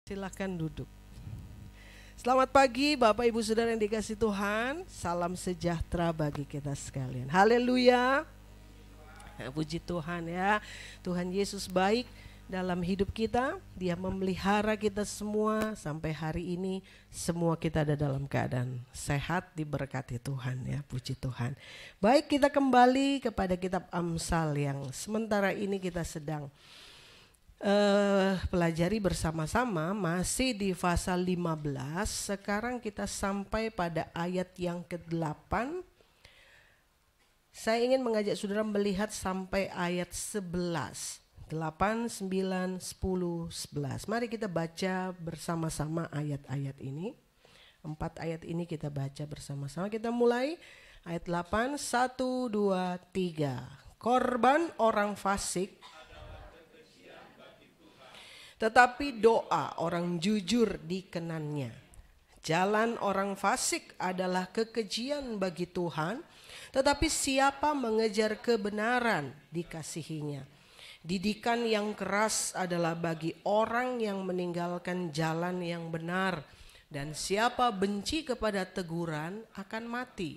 Silakan duduk. Selamat pagi Bapak Ibu Saudara yang dikasihi Tuhan. Salam sejahtera bagi kita sekalian. Haleluya. Puji Tuhan ya. Tuhan Yesus baik dalam hidup kita. Dia memelihara kita semua sampai hari ini. Semua kita ada dalam keadaan sehat, diberkati Tuhan ya. Puji Tuhan. Baik, kita kembali kepada kitab Amsal yang sementara ini kita sedang pelajari bersama-sama, masih di pasal 15. Sekarang kita sampai pada ayat yang ke-8. Saya ingin mengajak saudara melihat sampai ayat 11. 8, 9, 10, 11. Mari kita baca bersama-sama ayat-ayat ini. 4 ayat ini kita baca bersama-sama. Kita mulai ayat 8. 1, 2, 3. Korban orang fasik, tetapi doa orang jujur dikenannya. Jalan orang fasik adalah kekejian bagi Tuhan, tetapi siapa mengejar kebenaran dikasihinya. Didikan yang keras adalah bagi orang yang meninggalkan jalan yang benar, dan siapa benci kepada teguran akan mati.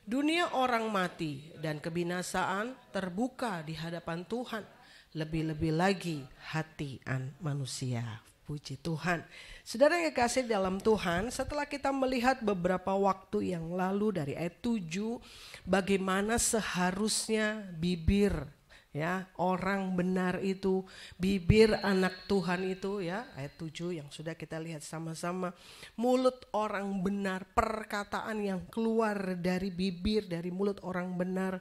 Dunia orang mati dan kebinasaan terbuka di hadapan Tuhan. Lebih-lebih lagi hati manusia. Puji Tuhan. Saudara yang kekasih dalam Tuhan, setelah kita melihat beberapa waktu yang lalu dari ayat 7, bagaimana seharusnya bibir ya orang benar itu, bibir anak Tuhan itu ya, ayat 7 yang sudah kita lihat sama-sama. Mulut orang benar, perkataan yang keluar dari bibir, dari mulut orang benar,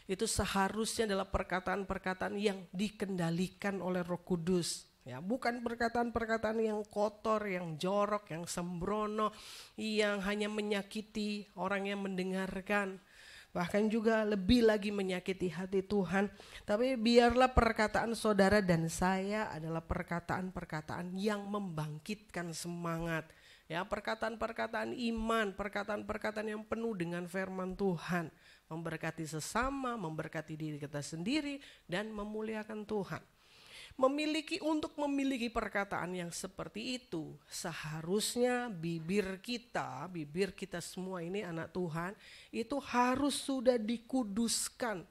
itu seharusnya adalah perkataan-perkataan yang dikendalikan oleh Roh Kudus. Ya, bukan perkataan-perkataan yang kotor, yang jorok, yang sembrono, yang hanya menyakiti orang yang mendengarkan. Bahkan juga lebih lagi menyakiti hati Tuhan. Tapi biarlah perkataan saudara dan saya adalah perkataan-perkataan yang membangkitkan semangat. Ya, perkataan-perkataan iman, perkataan-perkataan yang penuh dengan firman Tuhan. Memberkati sesama, memberkati diri kita sendiri, dan memuliakan Tuhan. Untuk memiliki perkataan yang seperti itu, seharusnya bibir kita semua ini anak Tuhan, itu harus sudah dikuduskan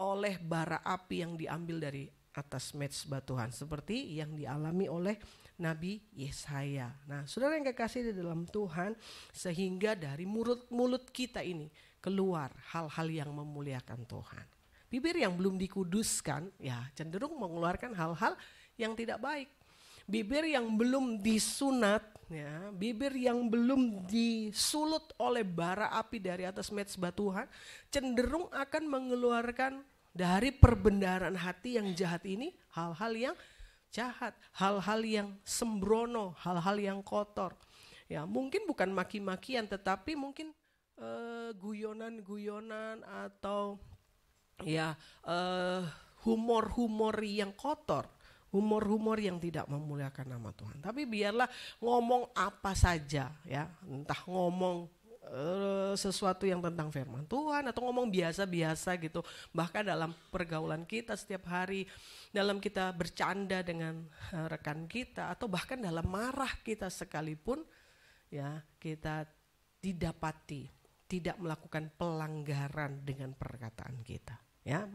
oleh bara api yang diambil dari atas mezbah Tuhan, seperti yang dialami oleh Nabi Yesaya. Nah, saudara yang kekasih di dalam Tuhan, sehingga dari mulut kita ini keluar hal-hal yang memuliakan Tuhan. Bibir yang belum dikuduskan ya cenderung mengeluarkan hal-hal yang tidak baik. Bibir yang belum disunat ya, bibir yang belum disulut oleh bara api dari atas mezbah Tuhan, cenderung akan mengeluarkan dari perbendaharaan hati yang jahat ini hal-hal yang jahat, hal-hal yang sembrono, hal-hal yang kotor. Ya, mungkin bukan maki-makian, tetapi mungkin guyonan-guyonan atau ya humor-humor yang kotor, humor-humor yang tidak memuliakan nama Tuhan. Tapi biarlah ngomong apa saja ya, entah ngomong sesuatu yang tentang firman Tuhan atau ngomong biasa-biasa gitu, bahkan dalam pergaulan kita setiap hari, dalam kita bercanda dengan rekan kita, atau bahkan dalam marah kita sekalipun ya, kita didapati tidak melakukan pelanggaran dengan perkataan kita. Ya,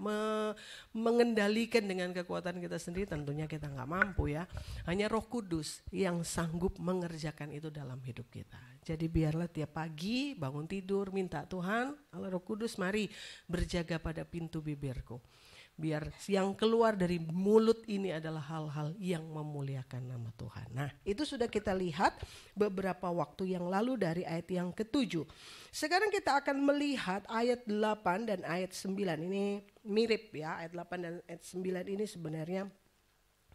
mengendalikan dengan kekuatan kita sendiri tentunya kita nggak mampu ya. Hanya Roh Kudus yang sanggup mengerjakan itu dalam hidup kita. Jadi biarlah tiap pagi bangun tidur minta Tuhan, Allah Roh Kudus mari berjaga pada pintu bibirku. Biar yang keluar dari mulut ini adalah hal-hal yang memuliakan nama Tuhan. Nah, itu sudah kita lihat beberapa waktu yang lalu dari ayat yang ke-7. Sekarang kita akan melihat ayat 8 dan ayat 9. Ini mirip ya, ayat 8 dan ayat 9 ini sebenarnya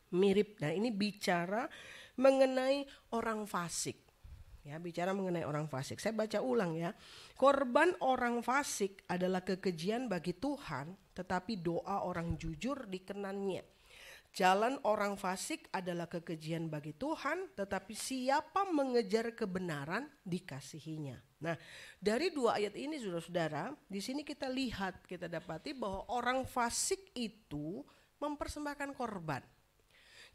mirip. Nah, ini bicara mengenai orang fasik. Ya, bicara mengenai orang fasik. Saya baca ulang ya. Korban orang fasik adalah kekejian bagi Tuhan, tetapi doa orang jujur dikenannya. Jalan orang fasik adalah kekejian bagi Tuhan, tetapi siapa mengejar kebenaran dikasihinya. Nah, dari 2 ayat ini saudara-saudara, di sini kita lihat, kita dapati bahwa orang fasik itu mempersembahkan korban.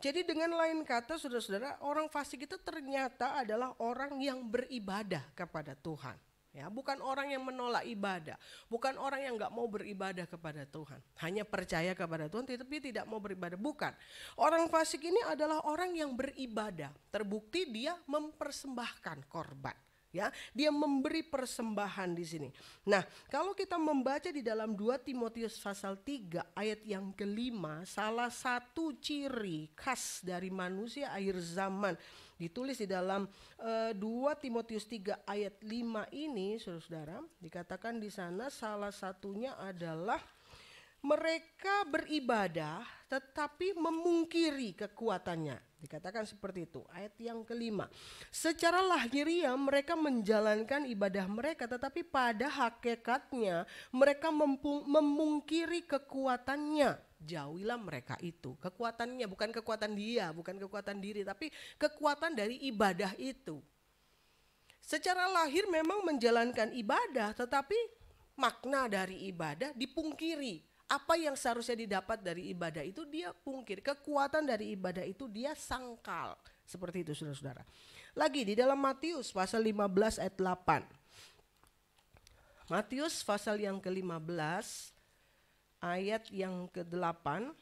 Jadi dengan lain kata saudara-saudara, orang fasik itu ternyata adalah orang yang beribadah kepada Tuhan. Ya, bukan orang yang menolak ibadah, bukan orang yang nggak mau beribadah kepada Tuhan, hanya percaya kepada Tuhan tetapi tidak mau beribadah. Bukan, orang fasik ini adalah orang yang beribadah. Terbukti dia mempersembahkan korban. Ya, dia memberi persembahan di sini. Nah, kalau kita membaca di dalam 2 Timotius pasal 3 ayat yang kelima, salah satu ciri khas dari manusia akhir zaman ditulis di dalam 2 Timotius 3 ayat 5 ini, saudara-saudara, dikatakan di sana salah satunya adalah mereka beribadah tetapi memungkiri kekuatannya. Dikatakan seperti itu, ayat yang kelima. Secara lahiriah mereka menjalankan ibadah mereka, tetapi pada hakikatnya mereka memungkiri kekuatannya. Jauhilah mereka itu. Kekuatannya bukan kekuatan dia, bukan kekuatan diri, tapi kekuatan dari ibadah itu. Secara lahir memang menjalankan ibadah, tetapi makna dari ibadah dipungkiri. Apa yang seharusnya didapat dari ibadah itu dia pungkir. Kekuatan dari ibadah itu dia sangkal. Seperti itu saudara-saudara. Lagi di dalam Matius pasal 15 ayat 8. Matius pasal yang ke-15 ayat yang ke-8.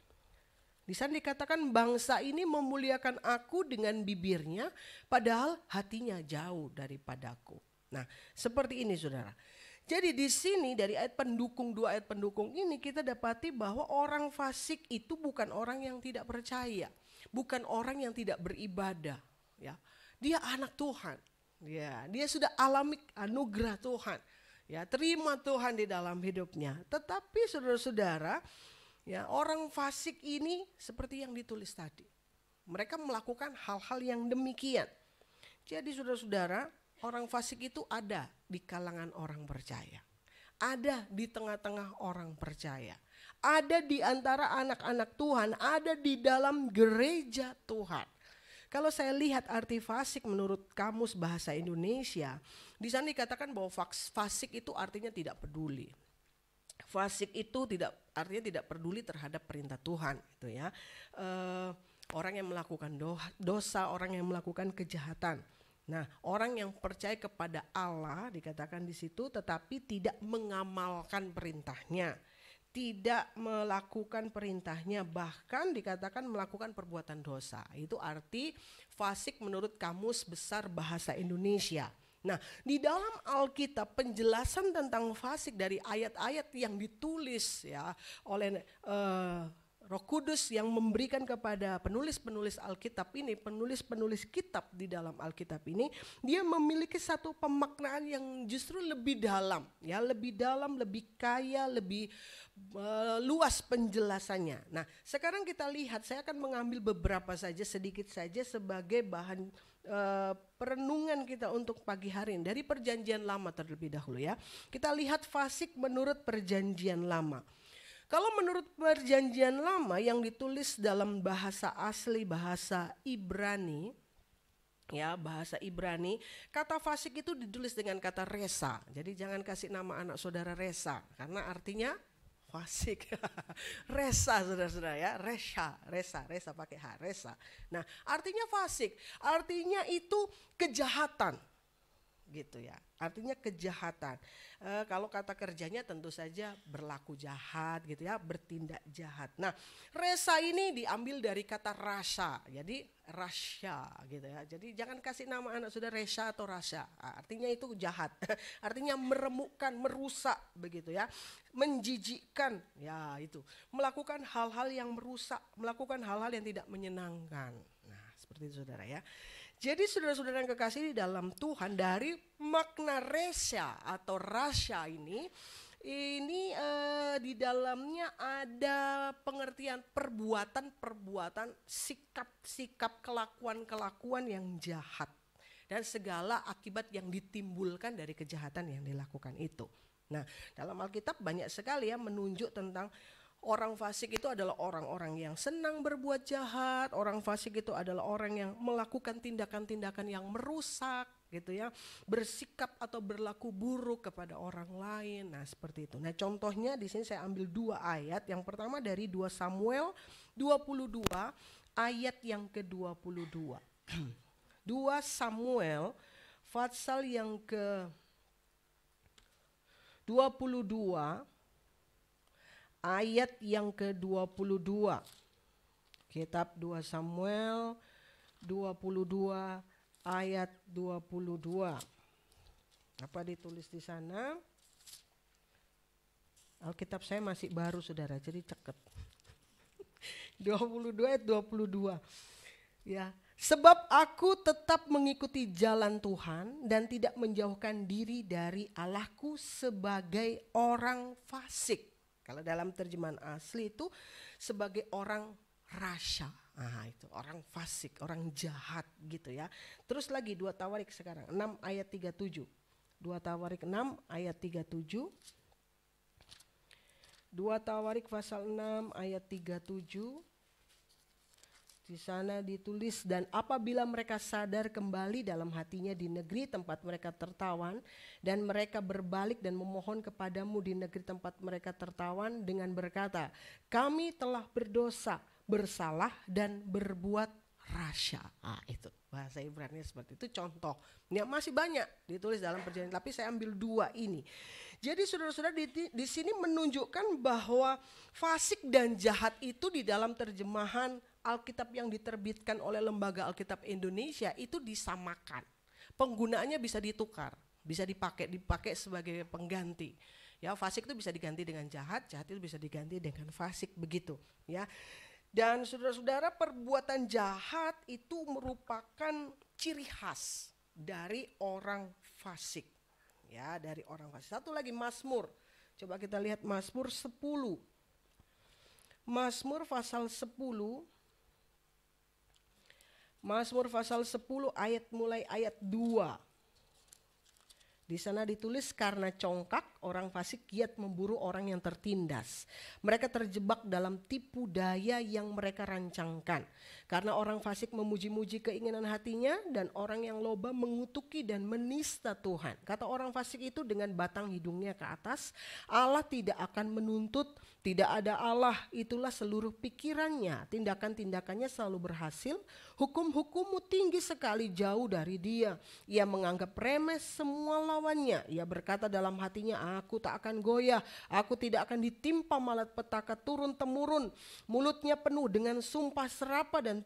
Di sana dikatakan bangsa ini memuliakan aku dengan bibirnya padahal hatinya jauh daripadaku. Nah, seperti ini saudara. Jadi di sini dari ayat pendukung, 2 ayat pendukung ini kita dapati bahwa orang fasik itu bukan orang yang tidak percaya, bukan orang yang tidak beribadah, ya. Dia anak Tuhan. Ya, dia sudah alami anugerah Tuhan. Ya, terima Tuhan di dalam hidupnya. Tetapi saudara-saudara, ya, orang fasik ini seperti yang ditulis tadi. Mereka melakukan hal-hal yang demikian. Jadi saudara-saudara, orang fasik itu ada di kalangan orang percaya. Ada di tengah-tengah orang percaya. Ada di antara anak-anak Tuhan, ada di dalam gereja Tuhan. Kalau saya lihat arti fasik menurut Kamus Bahasa Indonesia, di sana dikatakan bahwa fasik itu artinya tidak peduli. Fasik itu artinya tidak peduli terhadap perintah Tuhan, itu ya. Orang yang melakukan dosa, orang yang melakukan kejahatan. Nah, orang yang percaya kepada Allah dikatakan di situ tetapi tidak mengamalkan perintahnya, tidak melakukan perintahnya, bahkan dikatakan melakukan perbuatan dosa. Itu arti fasik menurut Kamus Besar Bahasa Indonesia. Nah, di dalam Alkitab penjelasan tentang fasik dari ayat-ayat yang ditulis ya oleh Roh Kudus yang memberikan kepada penulis-penulis Alkitab ini, penulis-penulis kitab di dalam Alkitab ini, dia memiliki satu pemaknaan yang justru lebih dalam, ya, lebih dalam, lebih kaya, lebih luas penjelasannya. Nah, sekarang kita lihat, saya akan mengambil beberapa saja, sedikit saja sebagai bahan perenungan kita untuk pagi hari ini dari Perjanjian Lama terlebih dahulu ya. Kita lihat fasik menurut Perjanjian Lama. Kalau menurut Perjanjian Lama yang ditulis dalam bahasa asli, bahasa Ibrani, ya, bahasa Ibrani, kata fasik itu ditulis dengan kata resa. Jadi jangan kasih nama anak saudara Resa, karena artinya fasik. Resa saudara-saudara ya, resa pakai H, resa. Nah, artinya fasik, artinya itu kejahatan. Gitu ya, artinya kejahatan. Kalau kata kerjanya tentu saja berlaku jahat gitu ya, bertindak jahat. Nah, resa ini diambil dari kata rasa, jadi rasya gitu ya. Jadi jangan kasih nama anak sudah resa atau rasa, artinya itu jahat. Artinya meremukkan, merusak begitu ya, menjijikkan ya, itu melakukan hal-hal yang merusak, melakukan hal-hal yang tidak menyenangkan. Nah, seperti itu saudara ya. Jadi saudara-saudara yang kekasih di dalam Tuhan, dari makna resa atau rasya ini di dalamnya ada pengertian perbuatan, sikap-sikap, kelakuan-kelakuan yang jahat dan segala akibat yang ditimbulkan dari kejahatan yang dilakukan itu. Nah, dalam Alkitab banyak sekali ya menunjuk tentang orang fasik itu adalah orang-orang yang senang berbuat jahat. Orang fasik itu adalah orang yang melakukan tindakan-tindakan yang merusak gitu ya, bersikap atau berlaku buruk kepada orang lain. Nah, seperti itu. Nah, contohnya di sini saya ambil 2 ayat. Yang pertama dari 2 Samuel 22 ayat yang ke-22. 2 Samuel pasal yang ke-22 ayat yang ke-22. Kitab 2 Samuel 22 ayat 22. Apa ditulis di sana? Alkitab saya masih baru saudara, jadi ceket. 22 ayat 22. Ya, sebab aku tetap mengikuti jalan Tuhan dan tidak menjauhkan diri dari Allahku sebagai orang fasik. Kalau dalam terjemahan asli itu sebagai orang rasya. Nah, itu orang fasik, orang jahat gitu ya. Terus lagi 2 Tawarik sekarang 6 ayat 37. 2 Tawarik 6 ayat 37. 2 Tawarik pasal 6 ayat 37. Di sana ditulis, dan apabila mereka sadar kembali dalam hatinya di negeri tempat mereka tertawan, dan mereka berbalik dan memohon kepadamu di negeri tempat mereka tertawan dengan berkata, kami telah berdosa, bersalah dan berbuat rasya. Itu bahasa Ibrani seperti itu, contoh. Ya, masih banyak ditulis dalam perjanjian, tapi saya ambil 2 ini. Jadi saudara-saudara di sini menunjukkan bahwa fasik dan jahat itu di dalam terjemahan Alkitab yang diterbitkan oleh Lembaga Alkitab Indonesia itu disamakan. Penggunaannya bisa ditukar, bisa dipakai sebagai pengganti. Ya, fasik itu bisa diganti dengan jahat, jahat itu bisa diganti dengan fasik, begitu ya. Dan saudara-saudara, perbuatan jahat itu merupakan ciri khas dari orang fasik. Ya, dari orang fasik. Satu lagi Mazmur. Coba kita lihat Mazmur 10. Mazmur pasal 10. Mazmur pasal 10 mulai ayat 2. Di sana ditulis, karena congkak orang fasik giat memburu orang yang tertindas. Mereka terjebak dalam tipu daya yang mereka rancangkan. Karena orang fasik memuji-muji keinginan hatinya, dan orang yang loba mengutuki dan menista Tuhan. Kata orang fasik itu dengan batang hidungnya ke atas, Allah tidak akan menuntut, tidak ada Allah, itulah seluruh pikirannya. Tindakan-tindakannya selalu berhasil, hukum-hukummu tinggi sekali jauh dari dia. Ia menganggap remeh semua lawannya. Ia berkata dalam hatinya, aku tak akan goyah, aku tidak akan ditimpa malapetaka turun-temurun. Mulutnya penuh dengan sumpah serapa dan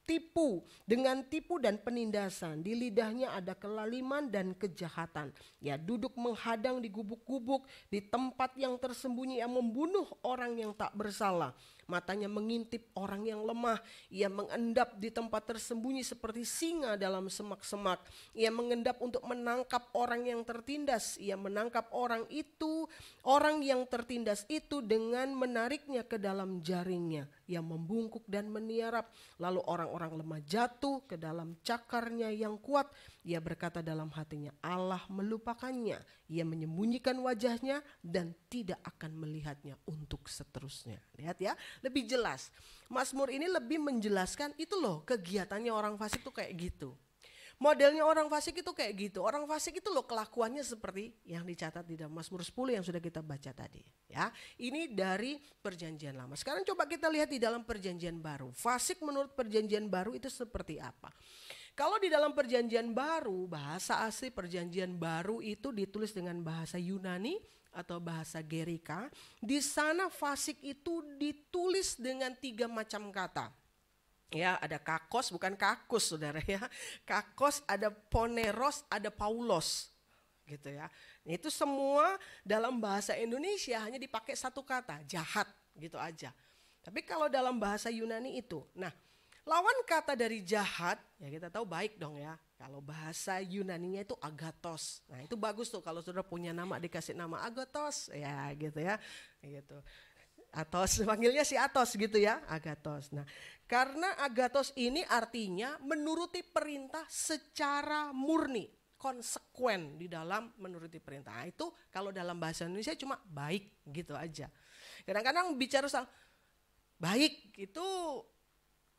tipu, dengan tipu dan penindasan. Di lidahnya ada kelaliman dan kejahatan. Ia duduk menghadang di gubuk-gubuk, di tempat yang tersembunyi. Ia membunuh orang yang tak bersalah. Matanya mengintip orang yang lemah. Ia mengendap di tempat tersembunyi seperti singa dalam semak-semak. Ia mengendap untuk menangkap orang yang tertindas. Ia menangkap orang yang tertindas itu dengan menariknya ke dalam jaringnya. Ia membungkuk dan meniarap. Lalu orang-orang lemah jatuh ke dalam cakarnya yang kuat. Ia berkata dalam hatinya, Allah melupakannya. Ia menyembunyikan wajahnya dan tidak akan melihatnya untuk seterusnya. Lihat ya, lebih jelas. Mazmur ini lebih menjelaskan itu loh, kegiatannya orang fasik itu kayak gitu. Modelnya orang fasik itu kayak gitu. Orang fasik itu loh kelakuannya seperti yang dicatat di dalam Mazmur 10 yang sudah kita baca tadi. Ya, ini dari perjanjian lama. Sekarang coba kita lihat di dalam perjanjian baru. Fasik menurut perjanjian baru itu seperti apa? Kalau di dalam perjanjian baru, bahasa asli perjanjian baru itu ditulis dengan bahasa Yunani atau bahasa Gerika. Di sana fasik itu ditulis dengan 3 macam kata. Ya, ada kakos, bukan kakus saudara ya. Kakos, ada poneros, ada paulos. Gitu ya. Itu semua dalam bahasa Indonesia hanya dipakai 1 kata, jahat gitu aja. Tapi kalau dalam bahasa Yunani itu, nah, lawan kata dari jahat, ya kita tahu baik dong ya. Kalau bahasa Yunaninya itu agathos. Nah, itu bagus tuh kalau saudara punya nama, dikasih nama agathos, ya gitu ya. Gitu. Athos, panggilnya si Athos gitu ya, agathos. Nah, karena agathos ini artinya menuruti perintah secara murni, konsekuen di dalam menuruti perintah. Nah, itu kalau dalam bahasa Indonesia cuma baik gitu aja. Kadang-kadang bicara soal baik itu,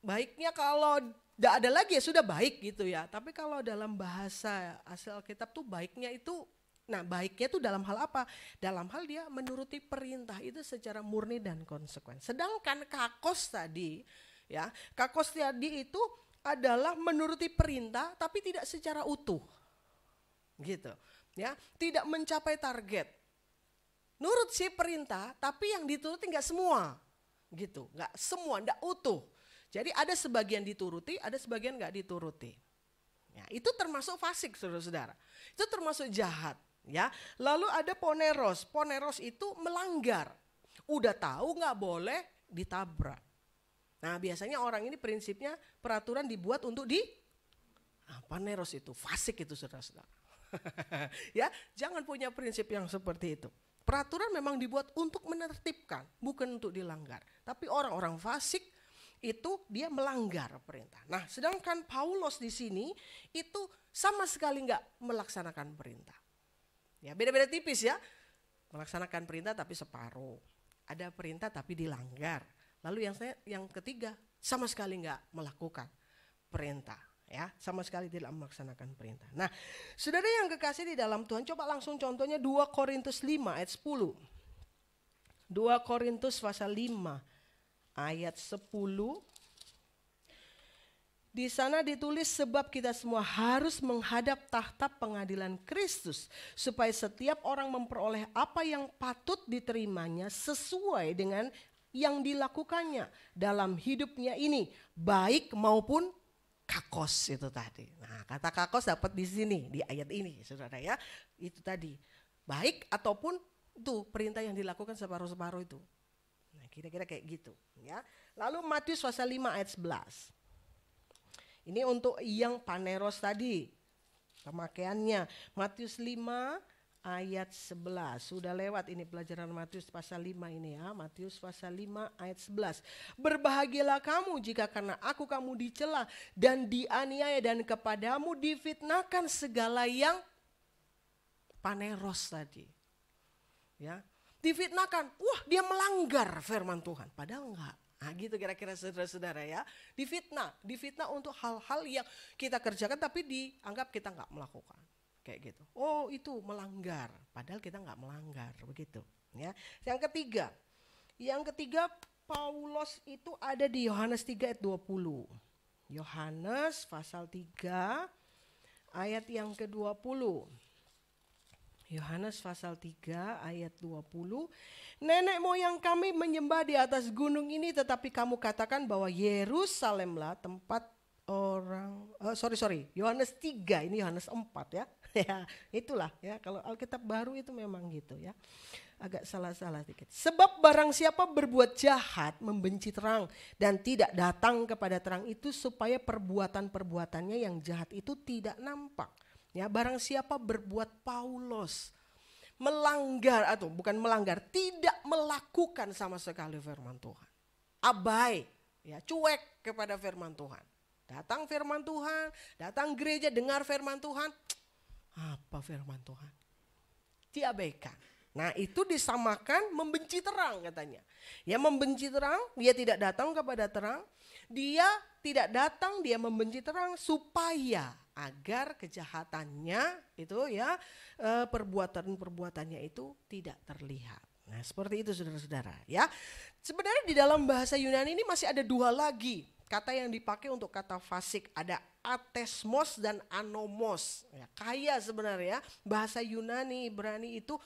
baiknya kalau tidak ada lagi ya sudah baik gitu ya. Tapi kalau dalam bahasa asli Alkitab tuh baiknya itu, nah baiknya itu dalam hal apa? Dalam hal dia menuruti perintah itu secara murni dan konsekuen. Sedangkan kakos tadi Ya, kakos tadi itu adalah menuruti perintah tapi tidak secara utuh. Gitu. Ya, tidak mencapai target. Nurut sih perintah, tapi yang dituruti enggak semua. Gitu, enggak semua, enggak utuh. Jadi ada sebagian dituruti, ada sebagian enggak dituruti. Ya, itu termasuk fasik, saudara-saudara. Itu termasuk jahat. Ya, lalu ada poneros. Poneros itu melanggar. Udah tahu nggak boleh ditabrak. Nah, biasanya orang ini prinsipnya peraturan dibuat untuk poneros itu fasik itu, saudara-saudara. Ya, jangan punya prinsip yang seperti itu. Peraturan memang dibuat untuk menertibkan, bukan untuk dilanggar. Tapi orang-orang fasik itu dia melanggar perintah. Nah, sedangkan Paulus di sini itu sama sekali nggak melaksanakan perintah. Ya, beda-beda tipis ya. Melaksanakan perintah tapi separuh. Ada perintah tapi dilanggar. Lalu yang ketiga sama sekali nggak melakukan perintah. Ya, sama sekali tidak melaksanakan perintah. Nah, saudara yang kekasih di dalam Tuhan, coba langsung contohnya 2 Korintus 5 ayat 10. 2 Korintus pasal 5 ayat 10. Di sana ditulis sebab kita semua harus menghadap tahta pengadilan Kristus supaya setiap orang memperoleh apa yang patut diterimanya sesuai dengan yang dilakukannya dalam hidupnya ini, baik maupun kakos itu tadi. Nah, kata kakos dapat di sini di ayat ini, saudara ya. Itu tadi, baik ataupun itu perintah yang dilakukan separuh-separuh itu. Nah, kira-kira kayak gitu ya. Lalu Matius pasal 5 ayat 11. Ini untuk yang paneros tadi, pemakaiannya. Matius 5 ayat 11. Sudah lewat ini pelajaran Matius pasal 5 ini ya. Matius pasal 5 ayat 11. Berbahagialah kamu jika karena aku kamu dicela dan dianiaya dan kepadamu difitnahkan segala yang paneros tadi. Ya, difitnahkan. Wah, dia melanggar firman Tuhan. Padahal enggak. Nah, gitu kira-kira saudara-saudara ya. Difitnah untuk hal-hal yang kita kerjakan tapi dianggap kita nggak melakukan. Kayak gitu. Oh, itu melanggar. Padahal kita nggak melanggar, begitu. Ya. Yang ketiga Paulus itu ada di Yohanes 3 ayat 20. Yohanes pasal 3 ayat yang ke-20. Yohanes pasal 3 ayat 20. Nenek moyang kami menyembah di atas gunung ini, tetapi kamu katakan bahwa Yerusalemlah tempat orang Yohanes 3, ini Yohanes 4 ya. Ya, itulah ya, kalau Alkitab baru itu memang gitu ya. Agak salah-salah sedikit. Sebab barang siapa berbuat jahat membenci terang dan tidak datang kepada terang itu supaya perbuatan-perbuatannya yang jahat itu tidak nampak. Ya, barang siapa berbuat Paulus melanggar atau bukan melanggar, tidak melakukan sama sekali firman Tuhan. Abai, ya, cuek kepada firman Tuhan. Datang firman Tuhan, datang gereja dengar firman Tuhan. Apa firman Tuhan? Diabaikan. Nah, itu disamakan membenci terang katanya. Ya, membenci terang, dia tidak datang kepada terang. Dia tidak datang, dia membenci terang supaya agar kejahatannya itu ya, perbuatannya itu tidak terlihat. Nah, seperti itu saudara-saudara ya. Sebenarnya di dalam bahasa Yunani ini masih ada 2 lagi kata yang dipakai untuk kata fasik. Ada atesmos dan anomos. Ya, kaya sebenarnya bahasa Yunani Ibrani itu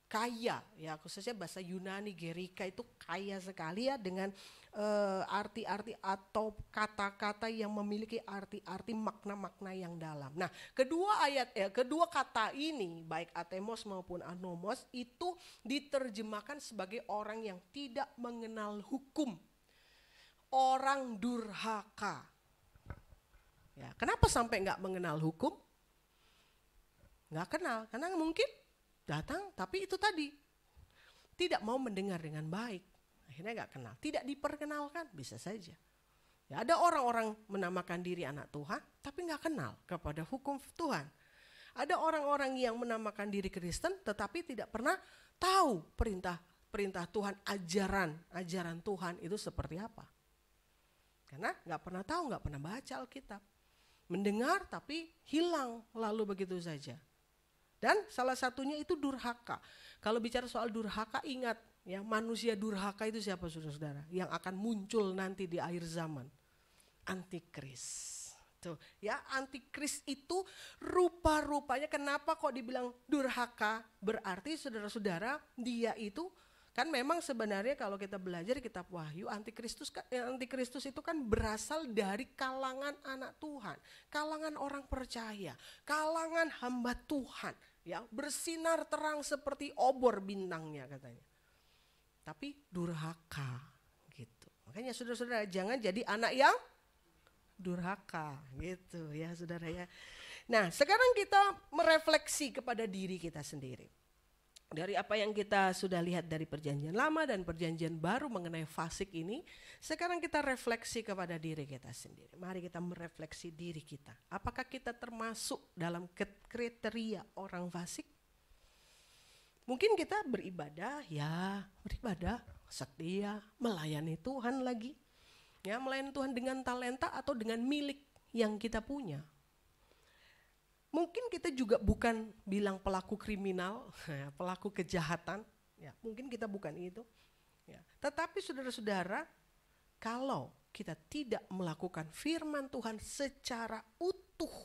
kaya ya, khususnya bahasa Yunani Gerika itu kaya sekali ya dengan arti-arti atau kata-kata yang memiliki arti-arti makna-makna yang dalam. Nah, kedua kata ini baik atemos maupun anomos itu diterjemahkan sebagai orang yang tidak mengenal hukum, orang durhaka. Ya, kenapa sampai nggak mengenal hukum? Nggak kenal, karena mungkin datang tapi itu tadi tidak mau mendengar dengan baik, akhirnya nggak kenal, tidak diperkenalkan, bisa saja. Ya, ada orang-orang menamakan diri anak Tuhan tapi nggak kenal kepada hukum Tuhan. Ada orang-orang yang menamakan diri Kristen tetapi tidak pernah tahu perintah Tuhan, ajaran Tuhan itu seperti apa. Karena nggak pernah tahu, nggak pernah baca Alkitab. Mendengar tapi hilang lalu begitu saja. Dan salah satunya itu durhaka. Kalau bicara soal durhaka, ingat ya, manusia durhaka itu siapa saudara-saudara? Yang akan muncul nanti di akhir zaman. Antikris. Tuh, ya, antikris itu rupa-rupanya kenapa kok dibilang durhaka? Berarti saudara-saudara, dia itu kan memang sebenarnya kalau kita belajar kitab Wahyu, antikristus itu kan berasal dari kalangan anak Tuhan, kalangan orang percaya, kalangan hamba Tuhan, ya, bersinar terang seperti obor bintangnya katanya. Tapi durhaka gitu. Makanya saudara-saudara jangan jadi anak yang durhaka gitu ya saudara ya. Nah, sekarang kita merefleksi kepada diri kita sendiri. Dari apa yang kita sudah lihat dari perjanjian lama dan perjanjian baru mengenai fasik ini, sekarang kita refleksi kepada diri kita sendiri. Mari kita merefleksi diri kita. Apakah kita termasuk dalam kriteria orang fasik? Mungkin kita beribadah, ya beribadah, setia, melayani Tuhan lagi. Ya, melayani Tuhan dengan talenta atau dengan milik yang kita punya. Mungkin kita juga bukan bilang pelaku kriminal, pelaku kejahatan, ya, mungkin kita bukan itu. Ya. Tetapi saudara-saudara, kalau kita tidak melakukan firman Tuhan secara utuh,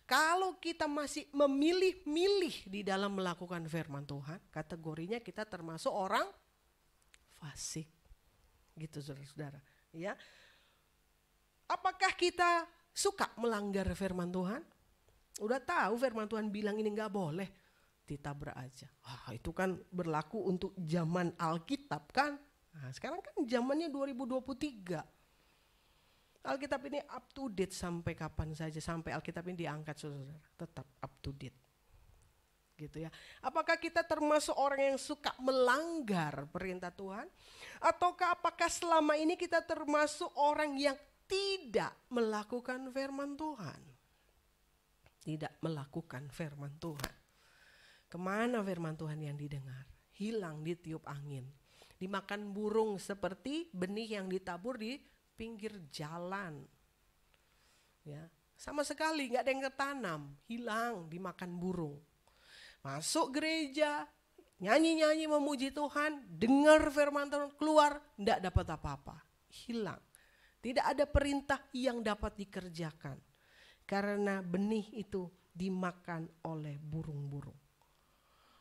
kalau kita masih memilih-milih di dalam melakukan firman Tuhan, kategorinya kita termasuk orang fasik, gitu saudara-saudara. Ya, apakah kita suka melanggar firman Tuhan? Udah tahu firman Tuhan bilang ini nggak boleh, ditabrak aja. Itu kan berlaku untuk zaman Alkitab kan. Nah, sekarang kan zamannya 2023. Alkitab ini up to date sampai kapan saja, sampai Alkitab ini diangkat saudara, tetap up to date. Gitu ya. Apakah kita termasuk orang yang suka melanggar perintah Tuhan? Ataukah apakah selama ini kita termasuk orang yang tidak melakukan firman Tuhan? Tidak melakukan firman Tuhan. Kemana firman Tuhan yang didengar? Hilang ditiup angin. Dimakan burung seperti benih yang ditabur di pinggir jalan. Ya, sama sekali nggak ada yang ketanam, hilang dimakan burung. Masuk gereja, nyanyi-nyanyi memuji Tuhan, dengar firman Tuhan, keluar, nggak dapat apa-apa, hilang. Tidak ada perintah yang dapat dikerjakan. Karena benih itu dimakan oleh burung-burung.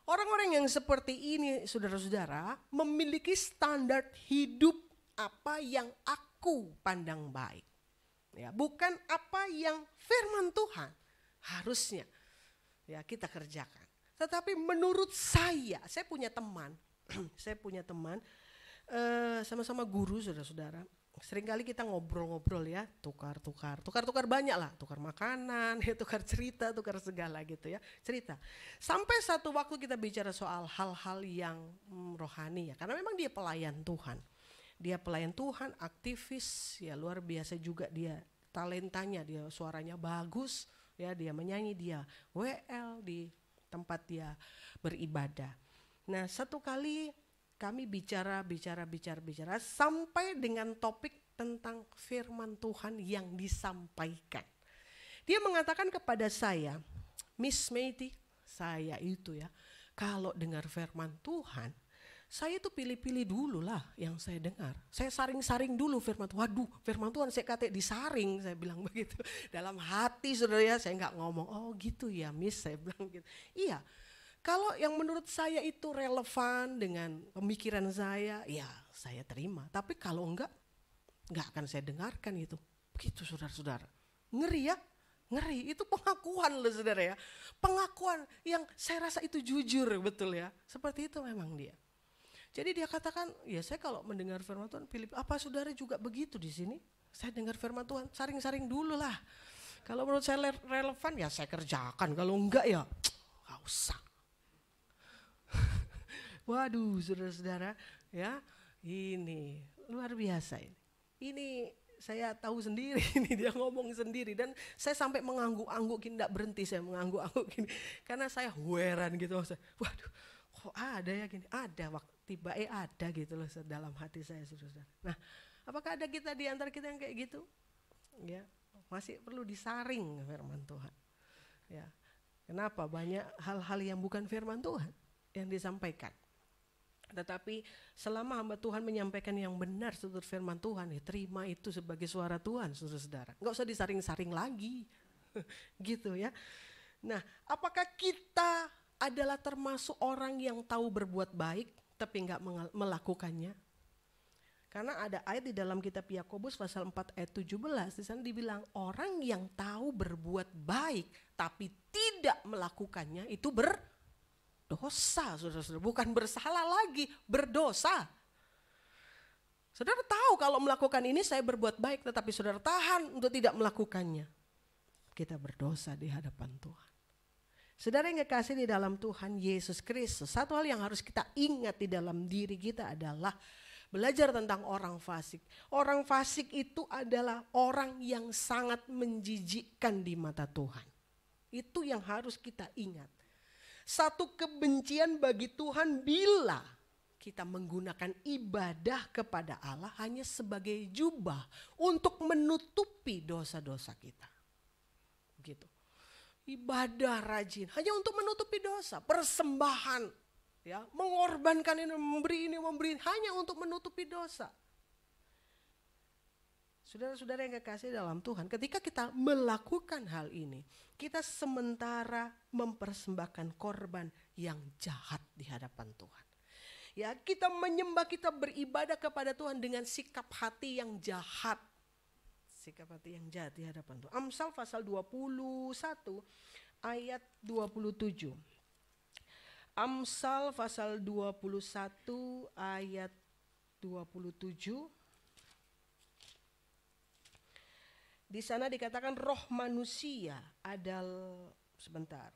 Orang-orang yang seperti ini saudara-saudara memiliki standar hidup apa yang aku pandang baik. Ya, bukan apa yang firman Tuhan harusnya ya kita kerjakan. Tetapi menurut saya punya teman, sama-sama guru saudara-saudara. Seringkali kita ngobrol-ngobrol ya, tukar banyak lah, tukar makanan, ya, tukar cerita, tukar segala gitu ya, cerita. Sampai satu waktu kita bicara soal hal-hal yang rohani ya, karena memang dia pelayan Tuhan. Dia pelayan Tuhan, aktivis, ya luar biasa juga dia talentanya, dia suaranya bagus, ya dia menyanyi, dia WL di tempat dia beribadah. Nah, satu kali kami bicara sampai dengan topik tentang firman Tuhan yang disampaikan. Dia mengatakan kepada saya, Miss Meiti, saya itu ya, kalau dengar firman Tuhan, saya itu pilih-pilih dulu lah yang saya dengar. Saya saring-saring dulu firman Tuhan. Waduh, firman Tuhan saya kata disaring, saya bilang begitu. Dalam hati saudara ya, saya nggak ngomong, oh gitu ya Miss, saya bilang gitu. Iya. Kalau yang menurut saya itu relevan dengan pemikiran saya, ya saya terima. Tapi kalau enggak akan saya dengarkan itu. Begitu saudara-saudara. Ngeri ya, ngeri. Itu pengakuan loh saudara ya. Pengakuan yang saya rasa itu jujur betul ya. Seperti itu memang dia. Jadi dia katakan, ya saya kalau mendengar firman Tuhan, pilih. Apa saudara juga begitu di sini? Saya dengar firman Tuhan, saring-saring dulu lah. Kalau menurut saya relevan, ya saya kerjakan. Kalau enggak ya, gak usah. Waduh saudara-saudara ya, ini luar biasa ini. Ini saya tahu sendiri, ini dia ngomong sendiri dan saya sampai mengangguk-angguk gini, tidak berhenti saya mengangguk-angguk gini. Karena saya heran gitu, waduh kok ada ya gini, ada waktu tiba ada gitu loh dalam hati saya saudara. Nah, apakah ada kita di antara kita yang kayak gitu? Ya, masih perlu disaring firman Tuhan. Ya. Kenapa? Banyak hal-hal yang bukan firman Tuhan yang disampaikan. Tetapi selama hamba Tuhan menyampaikan yang benar seturut firman Tuhan, ya terima itu sebagai suara Tuhan, saudara-saudara. Nggak usah disaring-saring lagi. Gitu ya. Nah, apakah kita adalah termasuk orang yang tahu berbuat baik tapi nggak melakukannya? Karena ada ayat di dalam kitab Yakobus pasal 4 ayat 17, di sana dibilang orang yang tahu berbuat baik tapi tidak melakukannya itu berdosa, saudara-saudara. Bukan bersalah lagi, berdosa. Saudara tahu kalau melakukan ini saya berbuat baik, tetapi saudara tahan untuk tidak melakukannya. Kita berdosa di hadapan Tuhan. Saudara yang kekasih di dalam Tuhan Yesus Kristus, satu hal yang harus kita ingat di dalam diri kita adalah belajar tentang orang fasik. Orang fasik itu adalah orang yang sangat menjijikkan di mata Tuhan. Itu yang harus kita ingat. Satu kebencian bagi Tuhan bila kita menggunakan ibadah kepada Allah hanya sebagai jubah untuk menutupi dosa-dosa kita. Gitu. Ibadah rajin hanya untuk menutupi dosa, persembahan, ya, mengorbankan ini, memberi hanya untuk menutupi dosa. Saudara-saudara yang kekasih dalam Tuhan, ketika kita melakukan hal ini, kita sementara mempersembahkan korban yang jahat di hadapan Tuhan. Ya, kita menyembah, kita beribadah kepada Tuhan dengan sikap hati yang jahat. Sikap hati yang jahat di hadapan Tuhan. Amsal pasal 21 ayat 27. Amsal pasal 21 ayat 27. Di sana dikatakan roh manusia adalah, sebentar.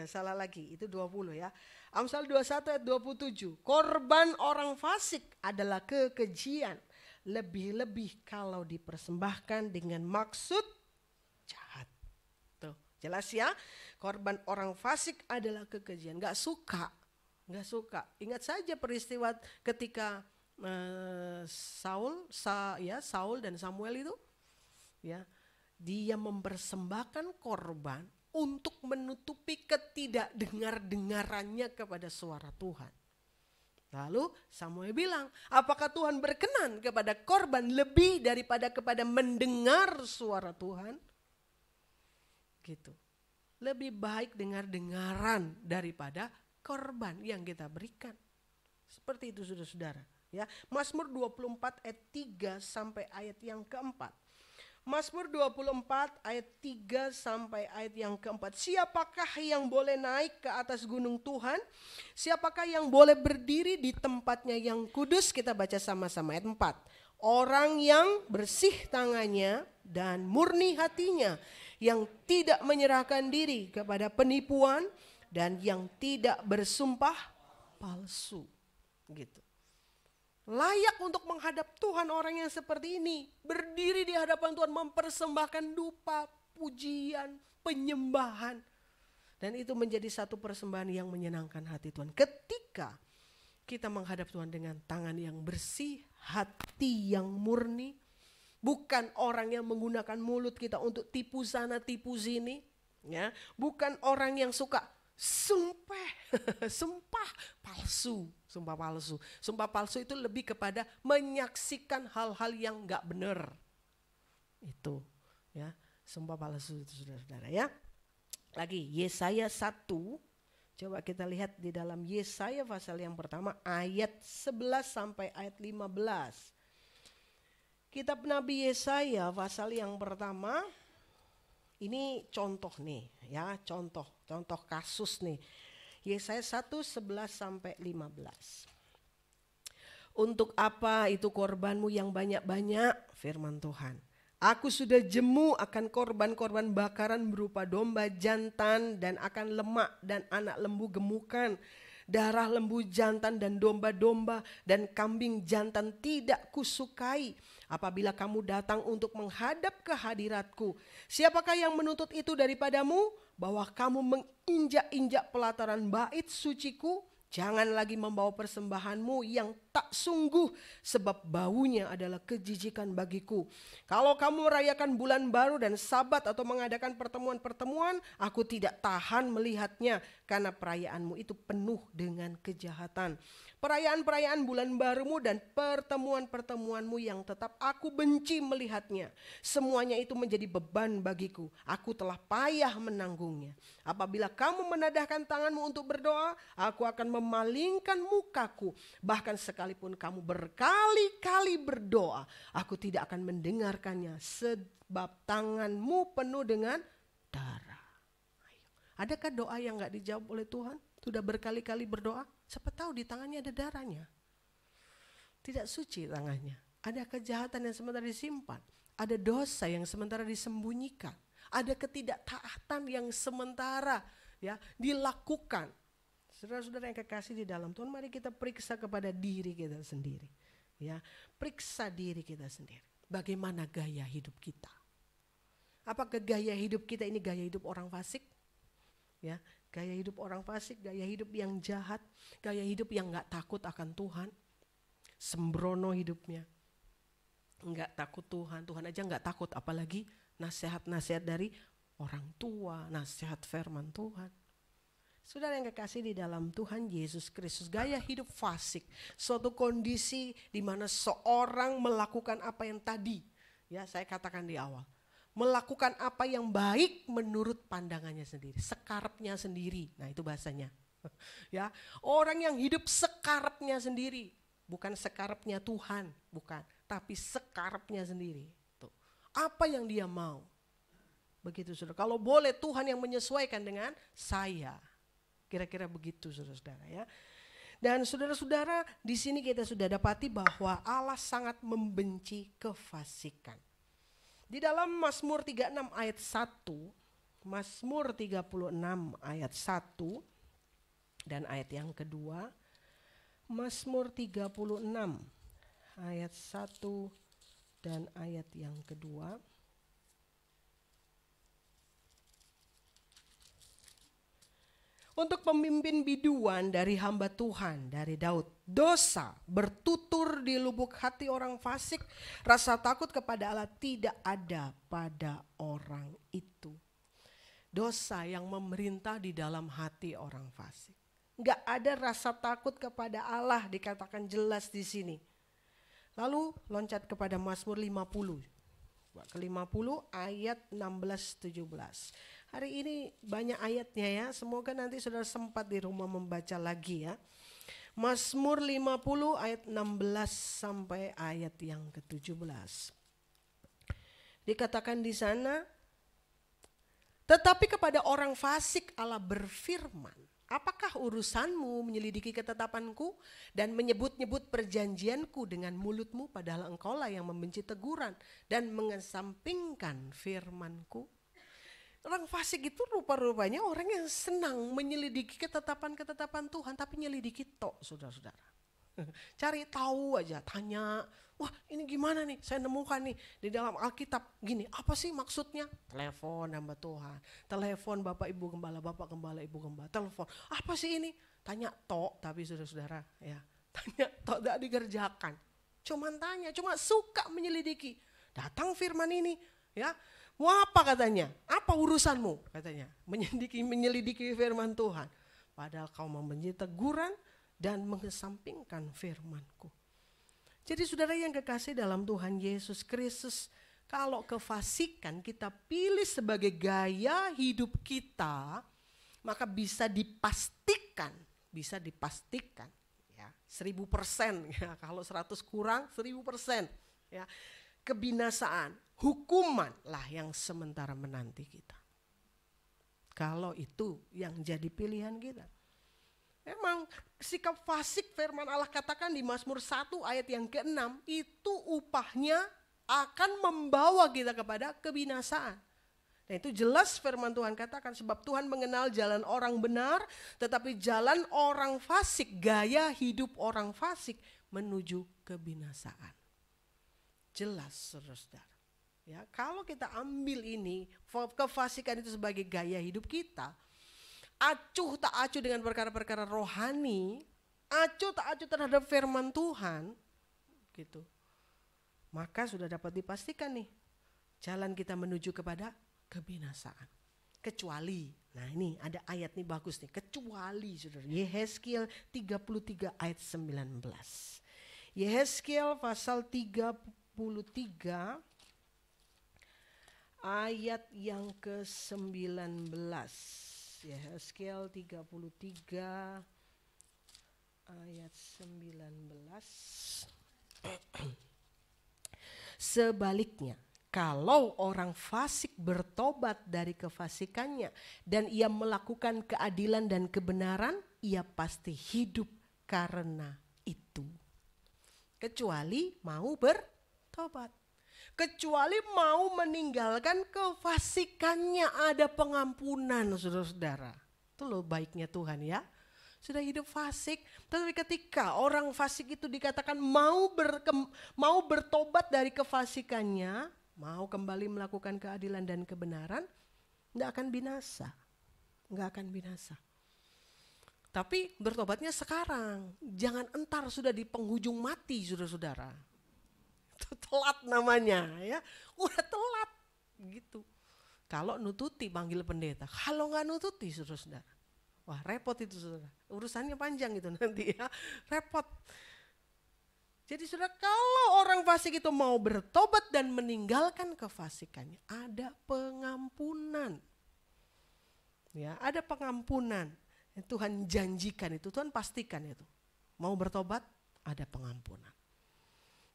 Salah lagi, itu 20 ya. Amsal 21 ayat 27. Korban orang fasik adalah kekejian, lebih-lebih kalau dipersembahkan dengan maksud jahat. Tuh, jelas ya. Korban orang fasik adalah kekejian. Gak suka. Ingat saja peristiwa ketika Saul dan Samuel itu, ya, dia mempersembahkan korban untuk menutupi ketidakdengarannya kepada suara Tuhan. Lalu Samuel bilang, apakah Tuhan berkenan kepada korban lebih daripada kepada mendengar suara Tuhan? Gitu. Lebih baik dengar-dengaran daripada korban yang kita berikan. Seperti itu saudara-saudara. Ya, Mazmur 24 ayat 3 sampai ayat yang keempat. Mazmur 24 ayat 3 sampai ayat yang keempat. Siapakah yang boleh naik ke atas gunung Tuhan? Siapakah yang boleh berdiri di tempatnya yang kudus? Kita baca sama-sama ayat 4. Orang yang bersih tangannya dan murni hatinya, yang tidak menyerahkan diri kepada penipuan dan yang tidak bersumpah palsu. Gitu. Layak untuk menghadap Tuhan orang yang seperti ini. Berdiri di hadapan Tuhan mempersembahkan dupa, pujian, penyembahan. Dan itu menjadi satu persembahan yang menyenangkan hati Tuhan. Ketika kita menghadap Tuhan dengan tangan yang bersih, hati yang murni. Bukan orang yang menggunakan mulut kita untuk tipu sana tipu sini. Ya. Bukan orang yang suka sumpah palsu. Sumpah palsu itu lebih kepada menyaksikan hal-hal yang gak benar. Itu ya, sumpah palsu itu saudara-saudara ya. Lagi Yesaya 1. Coba kita lihat di dalam Yesaya pasal yang pertama ayat 11 sampai ayat 15. Kitab Nabi Yesaya pasal yang pertama. Ini contoh nih ya, contoh kasus nih. Yesaya 1, 11 sampai 15. Untuk apa itu korbanmu yang banyak-banyak? Firman Tuhan. Aku sudah jemu akan korban-korban bakaran berupa domba jantan dan akan lemak dan anak lembu gemukan. Darah lembu jantan dan domba-domba dan kambing jantan tidak kusukai. Apabila kamu datang untuk menghadap ke hadiratku, siapakah yang menuntut itu daripadamu? Bahwa kamu menginjak-injak pelataran bait suciku. Jangan lagi membawa persembahanmu yang tak sungguh, sebab baunya adalah kejijikan bagiku. Kalau kamu merayakan bulan baru dan sabat atau mengadakan pertemuan-pertemuan, aku tidak tahan melihatnya, karena perayaanmu itu penuh dengan kejahatan. Perayaan-perayaan bulan barumu dan pertemuan-pertemuanmu yang tetap aku benci melihatnya. Semuanya itu menjadi beban bagiku. Aku telah payah menanggungnya. Apabila kamu menadahkan tanganmu untuk berdoa, aku akan memalingkan mukaku. Bahkan sekalipun kamu berkali-kali berdoa, aku tidak akan mendengarkannya, sebab tanganmu penuh dengan darah. Adakah doa yang gak dijawab oleh Tuhan? Sudah berkali-kali berdoa, siapa tahu di tangannya ada darahnya. Tidak suci tangannya. Ada kejahatan yang sementara disimpan. Ada dosa yang sementara disembunyikan. Ada ketidaktaatan yang sementara dilakukan. Saudara-saudara yang kekasih di dalam Tuhan, mari kita periksa kepada diri kita sendiri. Periksa diri kita sendiri. Bagaimana gaya hidup kita? Apakah gaya hidup kita ini gaya hidup orang fasik? Gaya hidup orang fasik, gaya hidup yang jahat, gaya hidup yang gak takut akan Tuhan. Sembrono hidupnya. Gak takut Tuhan, Tuhan aja gak takut, apalagi nasihat-nasihat dari orang tua, nasihat firman Tuhan. Saudara yang kekasih di dalam Tuhan Yesus Kristus, gaya hidup fasik, suatu kondisi di mana seorang melakukan apa yang tadi saya katakan di awal. Melakukan apa yang baik menurut pandangannya sendiri, sekarapnya sendiri. Nah, itu bahasanya. Orang yang hidup sekarapnya sendiri, bukan sekarapnya Tuhan, bukan, tapi sekarapnya sendiri. Tuh. Apa yang dia mau. Begitu Saudara. Kalau boleh Tuhan yang menyesuaikan dengan saya. Kira-kira begitu Saudara-saudara . Dan saudara-saudara, di sini kita sudah dapati bahwa Allah sangat membenci kefasikan. Di dalam Mazmur 36 ayat 1, Mazmur 36 ayat 1 dan ayat yang kedua, Mazmur 36 ayat 1 dan ayat yang kedua. Untuk pemimpin biduan dari hamba Tuhan, dari Daud. Dosa bertutur di lubuk hati orang fasik. Rasa takut kepada Allah tidak ada pada orang itu. Dosa yang memerintah di dalam hati orang fasik. Gak ada rasa takut kepada Allah, dikatakan jelas di sini. Lalu loncat kepada Mazmur 50. Ke 50 ayat 16-17. Hari ini banyak ayatnya ya. Semoga nanti saudara sempat di rumah membaca lagi ya. Mazmur 50 ayat 16 sampai ayat yang ke-17. Dikatakan di sana, tetapi kepada orang fasik Allah berfirman, apakah urusanmu menyelidiki ketetapanku dan menyebut-nyebut perjanjianku dengan mulutmu, padahal engkaulah yang membenci teguran dan mengesampingkan firmanku. Orang fasik itu rupa-rupanya orang yang senang menyelidiki ketetapan-ketetapan Tuhan, tapi nyelidiki tok, saudara-saudara. Cari tahu aja, tanya, wah ini gimana nih, saya nemukan nih di dalam Alkitab gini, apa sih maksudnya? Telepon hamba Tuhan, telepon Bapak Ibu Gembala, Bapak Gembala, Ibu Gembala, telepon, apa sih ini? Tanya tok, tapi saudara-saudara ya, tanya tok tidak dikerjakan. Cuman tanya, cuma suka menyelidiki. Datang firman ini ya. Wah apa katanya? Apa urusanmu? Katanya menyelidiki firman Tuhan. Padahal kau membenci teguran dan mengesampingkan firmanku. Jadi saudara yang kekasih dalam Tuhan Yesus Kristus, kalau kefasikan kita pilih sebagai gaya hidup kita, maka bisa dipastikan ya 1000% ya, kalau 100 kurang 1000% ya, kebinasaan. Hukuman lah yang sementara menanti kita. Kalau itu yang jadi pilihan kita. Memang sikap fasik firman Allah katakan di Mazmur 1 ayat yang ke-6, itu upahnya akan membawa kita kepada kebinasaan. Nah itu jelas firman Tuhan katakan, sebab Tuhan mengenal jalan orang benar, tetapi jalan orang fasik, gaya hidup orang fasik menuju kebinasaan. Jelas saudara-saudara. Ya, kalau kita ambil ini, kefasikan itu sebagai gaya hidup kita, acuh tak acuh dengan perkara-perkara rohani, acuh tak acuh terhadap firman Tuhan, gitu, maka sudah dapat dipastikan nih, jalan kita menuju kepada kebinasaan. Kecuali, nah ini ada ayat nih bagus nih, kecuali saudara, Yehezkiel 33 ayat 19. Yehezkiel pasal 33 ayat yang ke-19. Yehezkiel 33 ayat 19. Sebaliknya, kalau orang fasik bertobat dari kefasikannya dan ia melakukan keadilan dan kebenaran, ia pasti hidup karena itu. Kecuali mau bertobat. Kecuali mau meninggalkan kefasikannya, ada pengampunan saudara-saudara. Itu loh baiknya Tuhan ya. Sudah hidup fasik, tetapi ketika orang fasik itu dikatakan mau bertobat dari kefasikannya, mau kembali melakukan keadilan dan kebenaran, enggak akan binasa. Enggak akan binasa. Tapi bertobatnya sekarang, jangan entar sudah di penghujung mati saudara-saudara. Itu telat namanya ya, udah telat gitu. Kalau nututi panggil pendeta, kalau nggak nututi saudara-saudara, wah repot itu saudara, urusannya panjang itu nanti ya, repot. Jadi saudara, kalau orang fasik itu mau bertobat dan meninggalkan kefasikannya, ada pengampunan. Ya, ada pengampunan. Tuhan janjikan itu, Tuhan pastikan itu. Mau bertobat, ada pengampunan.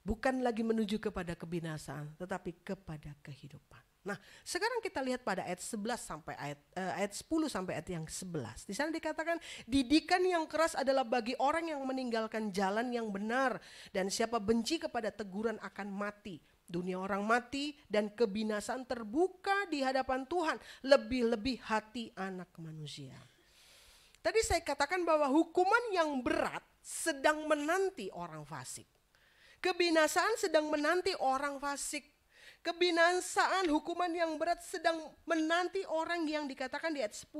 Bukan lagi menuju kepada kebinasaan, tetapi kepada kehidupan. Nah, sekarang kita lihat pada ayat 11 sampai ayat 10 sampai ayat yang 11. Di sana dikatakan, didikan yang keras adalah bagi orang yang meninggalkan jalan yang benar, dan siapa benci kepada teguran akan mati. Dunia orang mati dan kebinasaan terbuka di hadapan Tuhan, lebih-lebih hati anak manusia. Tadi saya katakan bahwa hukuman yang berat sedang menanti orang fasik. Kebinasaan sedang menanti orang fasik. Kebinasaan, hukuman yang berat sedang menanti orang yang dikatakan di ayat 10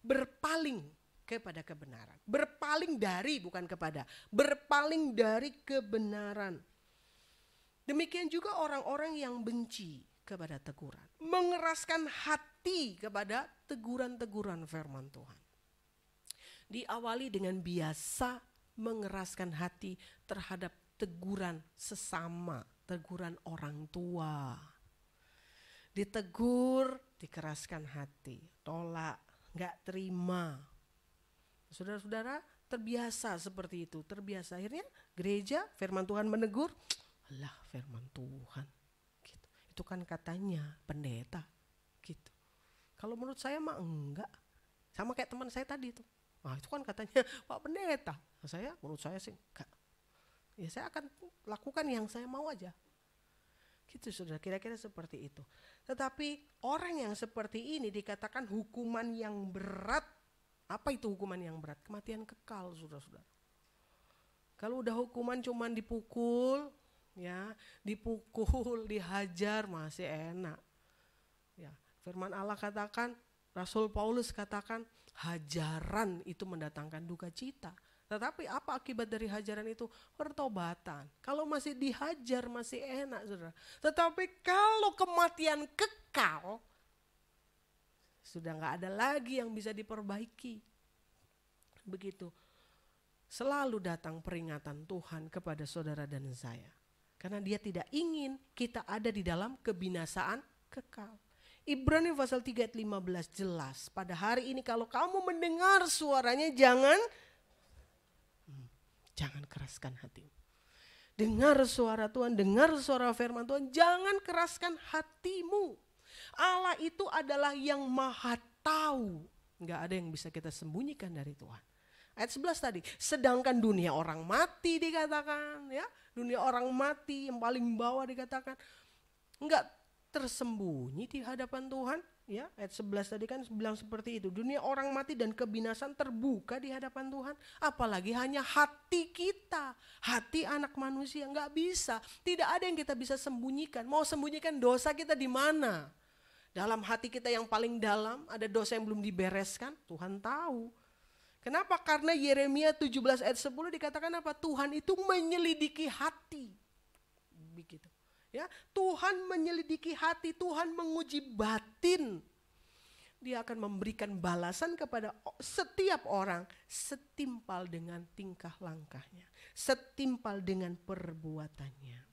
berpaling kepada kebenaran. Berpaling dari, bukan kepada, berpaling dari kebenaran. Demikian juga orang-orang yang benci kepada teguran. Mengeraskan hati kepada teguran-teguran firman Tuhan. Diawali dengan biasa mengeraskan hati terhadap teguran sesama, teguran orang tua. Ditegur, dikeraskan hati, tolak, gak terima. Saudara-saudara terbiasa seperti itu, terbiasa. Akhirnya gereja, firman Tuhan menegur, alah firman Tuhan. Gitu. Itu kan katanya pendeta. Gitu. Kalau menurut saya mah enggak. Sama kayak teman saya tadi tuh. Nah itu kan katanya Pak Pendeta. Nah, menurut saya sih enggak. Ya saya akan lakukan yang saya mau aja. Gitu saudara, kira-kira seperti itu. Tetapi orang yang seperti ini dikatakan hukuman yang berat. Apa itu hukuman yang berat? Kematian kekal saudara-saudara. Kalau udah hukuman cuman dipukul, ya, dipukul, dihajar masih enak. Ya, firman Allah katakan, Rasul Paulus katakan, hajaran itu mendatangkan duka cita. Tetapi apa akibat dari hajaran itu? Pertobatan. Kalau masih dihajar masih enak saudara. Tetapi kalau kematian kekal, sudah gak ada lagi yang bisa diperbaiki. Begitu. Selalu datang peringatan Tuhan kepada saudara dan saya. Karena dia tidak ingin kita ada di dalam kebinasaan kekal. Ibrani pasal 3 ayat 15 jelas. Pada hari ini kalau kamu mendengar suaranya jangan keraskan hatimu. Dengar suara Tuhan, dengar suara firman Tuhan, jangan keraskan hatimu. Allah itu adalah yang maha tahu. Enggak ada yang bisa kita sembunyikan dari Tuhan. Ayat 11 tadi, sedangkan dunia orang mati dikatakan, ya, dunia orang mati yang paling bawah dikatakan, enggak tersembunyi di hadapan Tuhan. Ya, ayat 11 tadi kan bilang seperti itu. Dunia orang mati dan kebinasan terbuka di hadapan Tuhan. Apalagi hanya hati kita, hati anak manusia, nggak bisa. Tidak ada yang kita bisa sembunyikan. Mau sembunyikan dosa kita di mana? Dalam hati kita yang paling dalam ada dosa yang belum dibereskan, Tuhan tahu. Kenapa? Karena Yeremia 17 ayat 10 dikatakan apa? Tuhan itu menyelidiki hati. Begitu. Ya, Tuhan menyelidiki hati, Tuhan menguji batin. Dia akan memberikan balasan kepada setiap orang setimpal dengan tingkah langkahnya, setimpal dengan perbuatannya.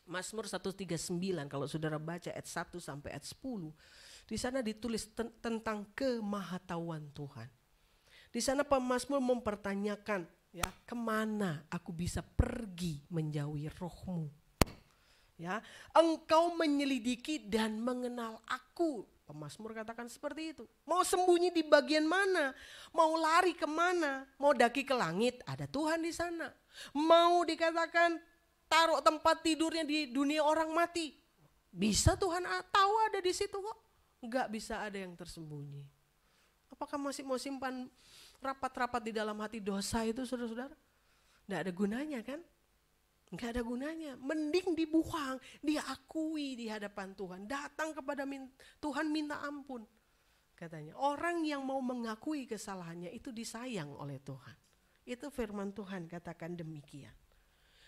Mazmur 139 kalau saudara baca ayat 1 sampai ayat 10. Di sana ditulis tentang kemahatauan Tuhan. Di sana pemazmur mempertanyakan, ya, kemana aku bisa pergi menjauhi rohmu? Ya, engkau menyelidiki dan mengenal aku. Pemazmur katakan seperti itu. Mau sembunyi di bagian mana? Mau lari kemana? Mau daki ke langit? Ada Tuhan di sana. Mau dikatakan taruh tempat tidurnya di dunia orang mati? Bisa, Tuhan tahu ada di situ kok. Enggak bisa ada yang tersembunyi. Apakah masih mau simpan rapat-rapat di dalam hati dosa itu, saudara-saudara? Enggak ada gunanya kan? Enggak ada gunanya. Mending dibuang, diakui di hadapan Tuhan. Datang kepada Tuhan minta ampun. Katanya, orang yang mau mengakui kesalahannya itu disayang oleh Tuhan. Itu firman Tuhan katakan demikian.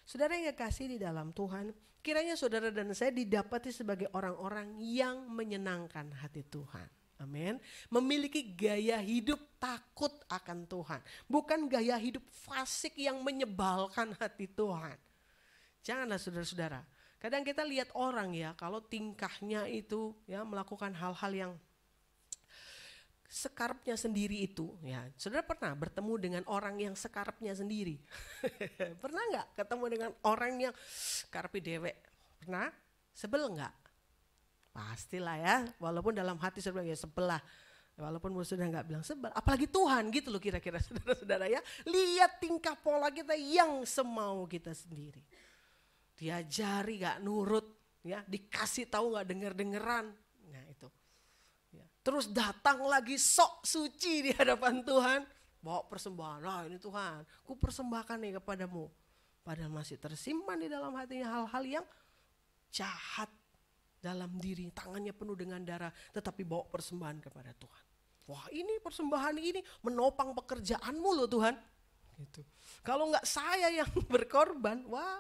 Saudara yang kekasih di dalam Tuhan, kiranya saudara dan saya didapati sebagai orang-orang yang menyenangkan hati Tuhan. Amin. Memiliki gaya hidup takut akan Tuhan. Bukan gaya hidup fasik yang menyebalkan hati Tuhan. Janganlah saudara-saudara. Kadang kita lihat orang ya, kalau tingkahnya itu ya melakukan hal-hal yang sekarapnya sendiri itu, ya. Saudara pernah bertemu dengan orang yang sekarapnya sendiri? Pernah nggak ketemu dengan orang yang karepi dewek? Pernah? Sebel nggak? Pastilah ya, walaupun dalam hati saudara ya sebel lah. Walaupun sudah nggak bilang sebel, apalagi Tuhan gitu loh kira-kira saudara-saudara ya. Lihat tingkah pola kita yang semau kita sendiri. Diajari nggak nurut, ya, dikasih tahu nggak denger-dengeran. Nah itu. Terus datang lagi sok suci di hadapan Tuhan. Bawa persembahan, nah ini Tuhan, ku persembahkan nih kepadamu. Padahal masih tersimpan di dalam hatinya hal-hal yang jahat dalam diri. Tangannya penuh dengan darah, tetapi bawa persembahan kepada Tuhan. Wah ini persembahan ini menopang pekerjaanmu loh Tuhan. Gitu. Kalau nggak saya yang berkorban, wah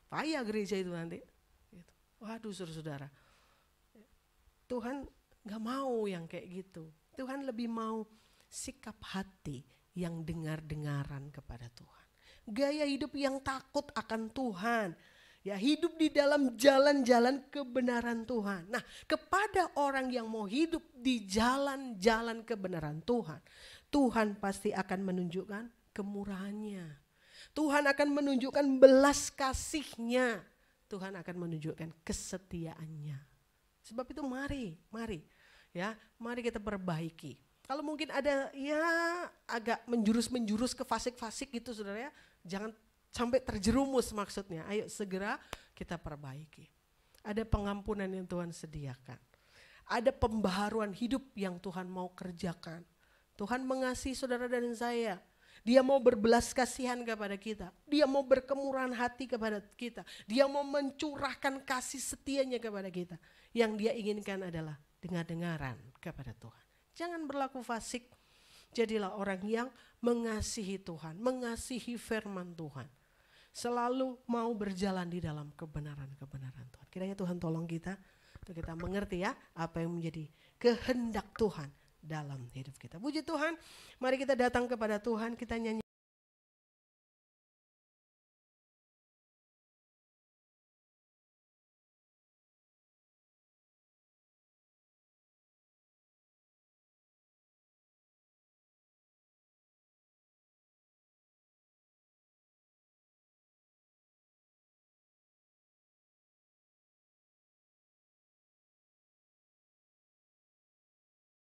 payah gereja itu nanti. Gitu. Waduh saudara-saudara. Tuhan gak mau yang kayak gitu. Tuhan lebih mau sikap hati yang dengar-dengaran kepada Tuhan. Gaya hidup yang takut akan Tuhan. Ya, hidup di dalam jalan-jalan kebenaran Tuhan. Nah, kepada orang yang mau hidup di jalan-jalan kebenaran Tuhan, Tuhan pasti akan menunjukkan kemurahannya. Tuhan akan menunjukkan belas kasihnya. Tuhan akan menunjukkan kesetiaannya. Sebab itu mari. Ya, mari kita perbaiki. Kalau mungkin ada ya agak menjurus ke fasik-fasik gitu saudara ya, jangan sampai terjerumus maksudnya. Ayo segera kita perbaiki. Ada pengampunan yang Tuhan sediakan. Ada pembaharuan hidup yang Tuhan mau kerjakan. Tuhan mengasihi saudara dan saya. Dia mau berbelas kasihan kepada kita. Dia mau berkemurahan hati kepada kita. Dia mau mencurahkan kasih setianya kepada kita. Yang dia inginkan adalah dengar-dengaran kepada Tuhan. Jangan berlaku fasik. Jadilah orang yang mengasihi Tuhan, mengasihi firman Tuhan. Selalu mau berjalan di dalam kebenaran-kebenaran Tuhan. Kiranya Tuhan tolong kita untuk kita mengerti ya apa yang menjadi kehendak Tuhan dalam hidup kita. Puji Tuhan, mari kita datang kepada Tuhan, kita nyanyi.